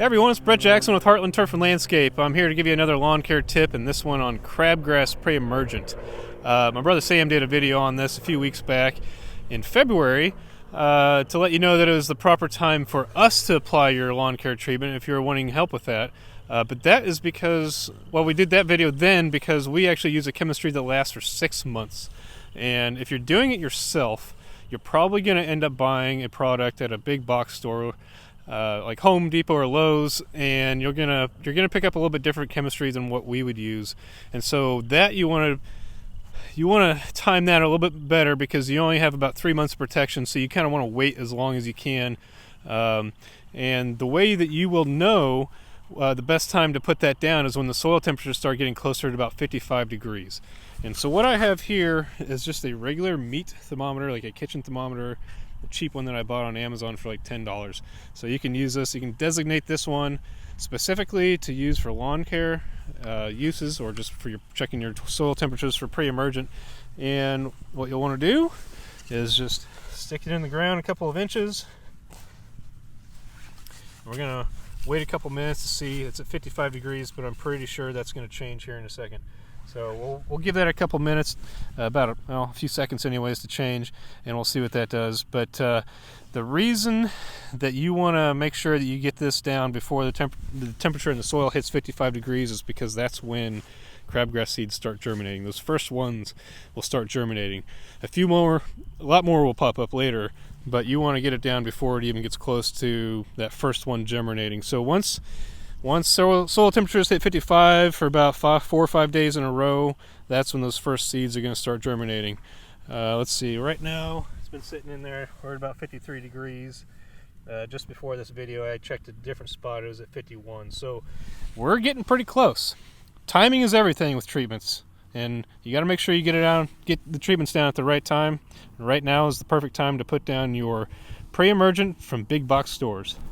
Hey everyone, it's Brett Jackson with Heartland Turf and Landscape. I'm here to give you another lawn care tip, and this one on crabgrass pre-emergent. My brother Sam did a video on this a few weeks back in February to let you know that it was the proper time for us to apply your lawn care treatment if you're wanting help with that. But that is because, well, we did that video then because we actually use a chemistry that lasts for 6 months. And if you're doing it yourself, you're probably going to end up buying a product at a big box store like Home Depot or Lowe's, and you're gonna pick up a little bit different chemistry than what we would use. And so that you want to time that a little bit better because you only have about 3 months of protection, so you kind of want to wait as long as you can. And the way that you will know the best time to put that down is when the soil temperatures start getting closer to about 55 degrees. And so what I have here is just a regular meat thermometer, like a kitchen thermometer, a cheap one that I bought on Amazon for like $10. So you can use this. You can designate this one specifically to use for lawn care uses, or just for your checking your soil temperatures for pre-emergent. And what you'll want to do is just stick it in the ground a couple of inches. We're gonna wait a couple minutes to see. It's at 55 degrees, but I'm pretty sure that's going to change here in a second. So we'll give that a couple minutes, about a few seconds anyways, to change, and we'll see what that does. But the reason that you want to make sure that you get this down before the temperature in the soil hits 55 degrees is because that's when crabgrass seeds start germinating. Those first ones will start germinating. A lot more will pop up later, but you want to get it down before it even gets close to that first one germinating. So once soil temperatures hit 55 for about 4 or 5 days in a row, that's when those first seeds are going to start germinating. Let's see, right now it's been sitting in there. We're at about 53 degrees. Just before this video I checked a different spot, it was at 51. So we're getting pretty close. Timing is everything with treatments, and you got to make sure you get the treatments down at the right time. Right now is the perfect time to put down your pre-emergent from big box stores.